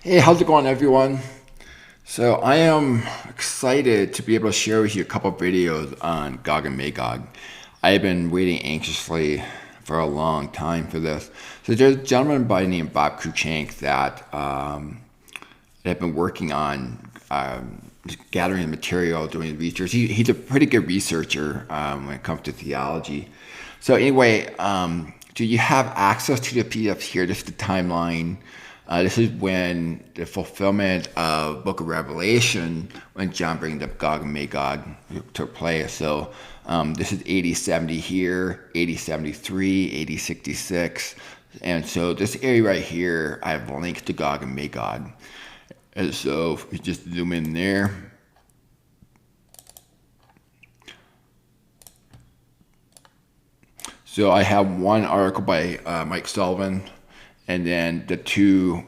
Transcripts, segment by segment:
Hey, how's it going, everyone? So I am excited to be able to share with you a couple of videos on Gog and Magog. I've been waiting anxiously for a long time for this. So there's a gentleman by the name of Bob Cruikshank that I've been working on gathering material, doing research. He's a pretty good researcher when it comes to theology. So anyway, do you have access to the PDF here? This is the timeline. This is when the fulfillment of Book of Revelation, when John brings up Gog and Magog, took place. So this is AD 70 here, AD 73, AD 66. And so this area right here, I have links to Gog and Magog. And so if we just zoom in there. So I have one article by Mike Sullivan, and then the two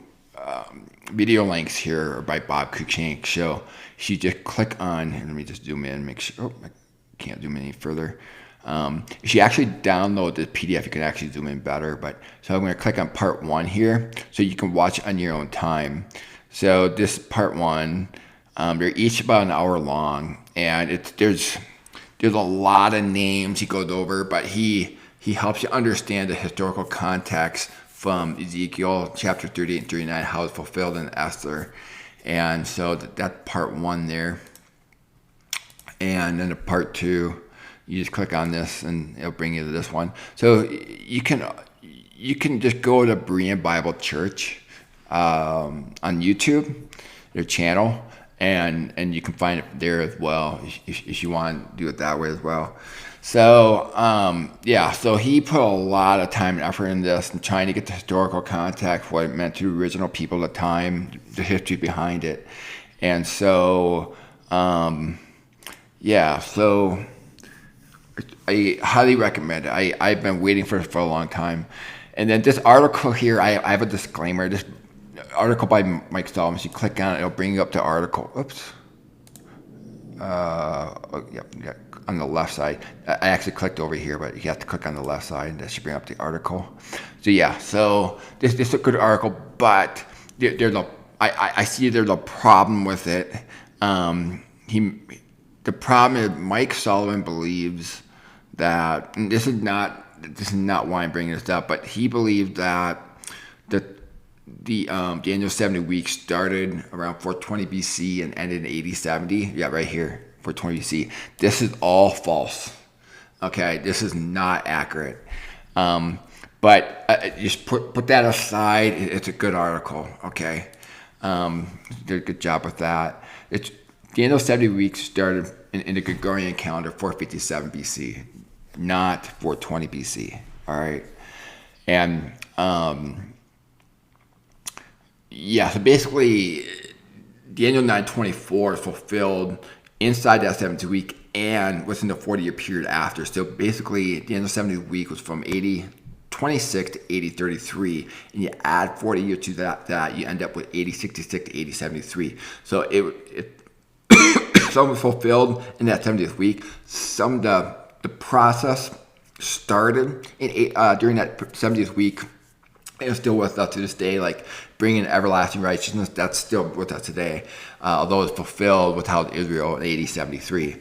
video links here are by Bob Cruikshank. So if you just click on, and let me just zoom in, make sure, I can't zoom in any further. If you actually download the PDF, you can actually zoom in better. But so I'm going to click on part one here, so you can watch on your own time. So this part one, they're each about an hour long, and there's a lot of names he goes over, but he helps you understand the historical context from Ezekiel chapter 38 and 39, how it's fulfilled in Esther. And so that's part one there. And then the part two, you just click on this and it'll bring you to this one. So you can just go to Berean Bible Church on YouTube, their channel, and you can find it there as well if you want to do it that way as well. So yeah, so he put a lot of time and effort in this and trying to get the historical context, what it meant to the original people at the time, the history behind it. And so yeah, so I highly recommend it. I've been waiting for it for a long time. And then this article here, I have a disclaimer. This article by Mike Sullivan, if you click on it, it'll bring you up the article. Oops. Yeah, on the left side. I actually clicked over here, but you have to click on the left side, and that should bring up the article. So yeah, so this is a good article, but I see there's a problem with it. The problem is Mike Sullivan believes that, and this is not why I'm bringing this up, but he believes that the annual 70 weeks started around 420 BC and ended in AD 70. Yeah, right here, 420 BC. This is all false. Okay, this is not accurate. But just put that aside. It's a good article. Okay, did a good job with that. It's the annual 70 weeks started in the Gregorian calendar 457 BC, not 420 BC. All right, and yeah, so basically, the annual 924 is fulfilled inside that 70th week and within the 40-year period after. So basically, the annual 70th week was from AD 26 to AD 33, and you add 40 years to that you end up with AD 66 to AD 73. So some was fulfilled in that 70th week. Some the process started during that 70th week. And it's still with us to this day, like bringing everlasting righteousness. That's still with us today, although it's fulfilled without Israel in AD 73.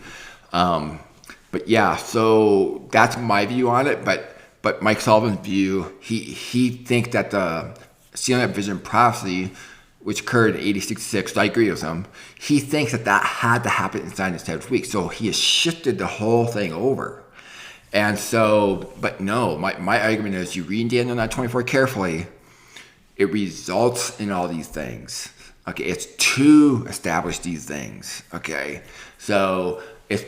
But yeah, so that's my view on it. But Mike Sullivan's view, he thinks that the sealing of vision prophecy, which occurred in AD 66, so I agree with him. He thinks that had to happen inside the 7th week. So he has shifted the whole thing over. And so, but no, my argument is you read Daniel 9:24 carefully, it results in all these things. Okay, it's to establish these things. Okay, so it's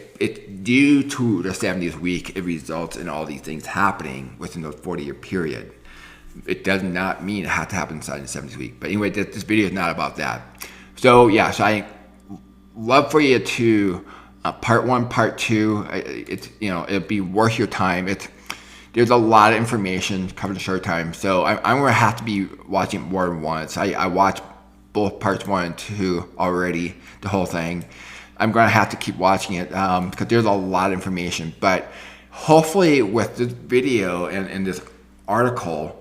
due to the 70th week, it results in all these things happening within the 40-year period. It does not mean it has to happen inside the 70th week. But anyway, this video is not about that. So yeah, so I love for you to part one, part two. It'll be worth your time. There's a lot of information covered in a short time, so I'm going to have to be watching more than once. I watched both parts one and two already, the whole thing. I'm going to have to keep watching it because there's a lot of information. But hopefully with this video and this article,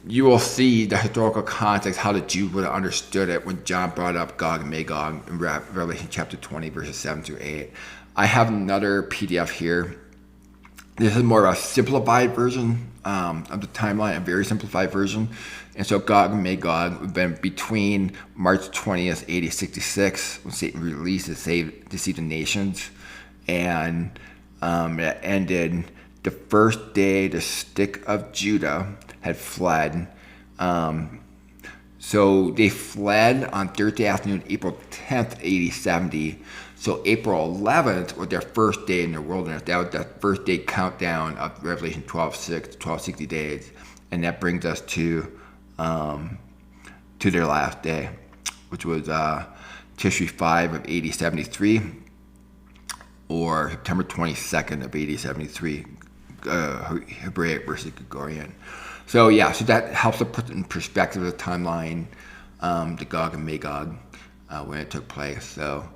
you will see the historical context, how the Jews would have understood it when John brought up Gog and Magog in Revelation chapter 20, verses 7 through 8. I have another PDF here. This is more of a simplified version of the timeline, a very simplified version. And so Gog and Magog have been between March 20th, AD 66, when Satan released to deceive the nations, and it ended the first day the stick of Judah had fled. So they fled on Thursday afternoon, April 10th, AD 70. So April 11th was their first day in the wilderness. That was the first day countdown of Revelation 12:6 to 1260 days. And that brings us to their last day, which was Tishri 5 of AD 73, or September 22nd of AD 73, Hebraic versus Gregorian. So yeah, so that helps to put in perspective the timeline, the Gog and Magog, when it took place. So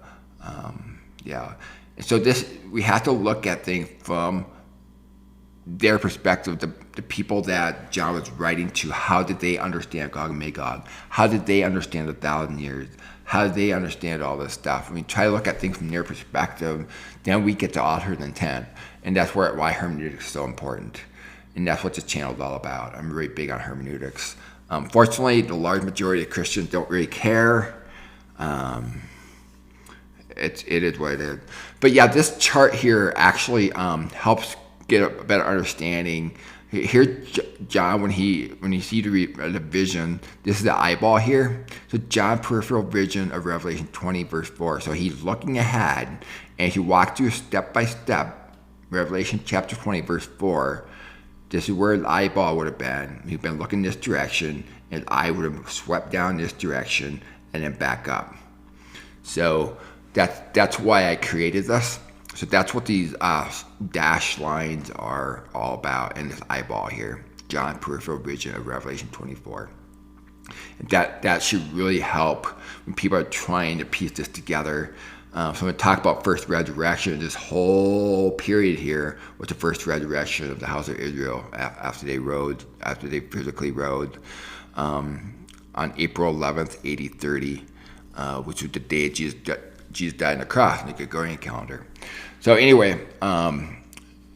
yeah, and so we have to look at things from their perspective, the people that John was writing to. How did they understand Gog and Magog? How did they understand the 1,000 years? How did they understand all this stuff? I mean, try to look at things from their perspective. Then we get to author's intent, and that's why hermeneutics is so important. And that's what this channel is all about. I'm really big on hermeneutics. Fortunately, the large majority of Christians don't really care. It is what it is. But yeah, this chart here actually helps get a better understanding. Here, John, when he sees the vision, this is the eyeball here. So John's peripheral vision of Revelation 20, verse 4. So he's looking ahead, and he walked through step by step, Revelation chapter 20, verse 4. This is where the eyeball would have been. He'd been looking this direction, and his eye would have swept down this direction and then back up. So that's why I created this. So that's what these dashed lines are all about, and this eyeball here, John peripheral vision of Revelation 24. And that should really help when people are trying to piece this together. So I'm going to talk about first resurrection. This whole period here was the first resurrection of the house of Israel after they physically rose on April 11th, AD 30, which was the day Jesus died on the cross in the Gregorian calendar. So anyway,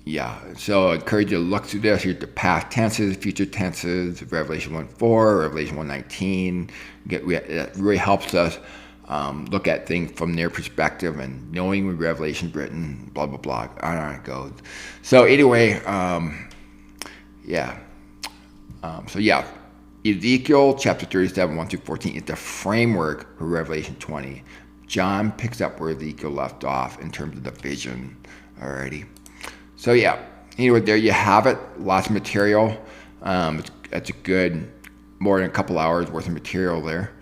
yeah, so I encourage you to look through this. Here's the past tenses, future tenses, Revelation 1:4, Revelation 1:19. It really helps us look at things from their perspective and knowing when Revelation's written, blah, blah, blah, on it goes. So anyway, yeah. So yeah, Ezekiel chapter 37, 1 through 14 is the framework for Revelation 20. John picks up where Ezekiel left off in terms of the vision already. So yeah, anyway, there you have it. Lots of material. It's a good, more than a couple hours worth of material there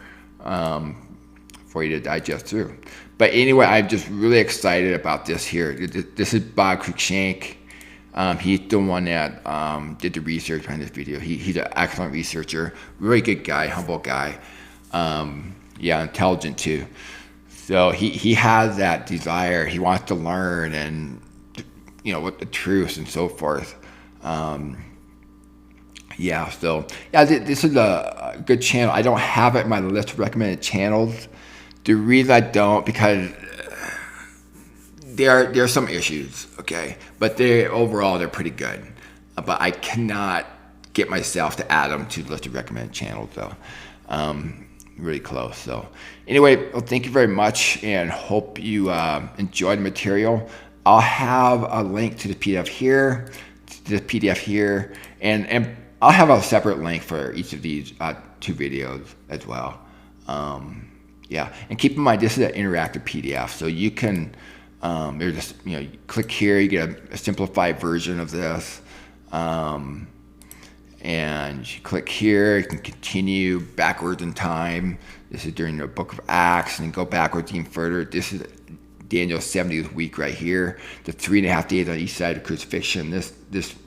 for you to digest through. But anyway, I'm just really excited about this here. This is Bob Cruikshank. He's the one that did the research behind this video. He's an excellent researcher, really good guy, humble guy. Yeah, intelligent too. So he has that desire. He wants to learn and, what the truth and so forth. Yeah, so yeah, this is a good channel. I don't have it in my list of recommended channels. The reason I don't, because there are some issues, okay, but overall they're pretty good. But I cannot get myself to add them to the list of recommended channels, though. Really close. So anyway, well, thank you very much, and hope you enjoyed the material. I'll have a link to the PDF here, and I'll have a separate link for each of these two videos as well. Yeah, and keep in mind, this is an interactive PDF, so you can there's just, you click here, you get a simplified version of this, and you click here, you can continue backwards in time. This is during the book of Acts, and go backwards even further. This is Daniel's 70th week right here. The 3.5 days on each side of crucifixion, this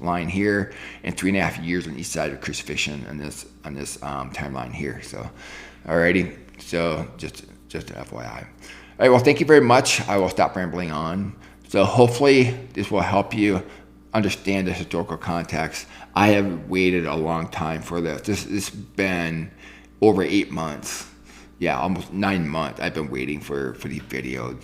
line here, and 3.5 years on each side of crucifixion on this timeline here. So, alrighty. So just an FYI. All right. Well, thank you very much. I will stop rambling on. So hopefully this will help you understand the historical context. I have waited a long time for this. This has been over 8 months. Yeah, almost 9 months. I've been waiting for these videos.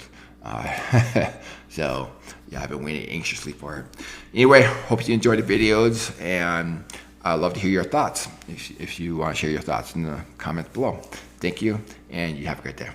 So yeah, I've been waiting anxiously for it. Anyway, hope you enjoy the videos, and I'd love to hear your thoughts. If you want to share your thoughts in the comments below. Thank you, and you have a great day.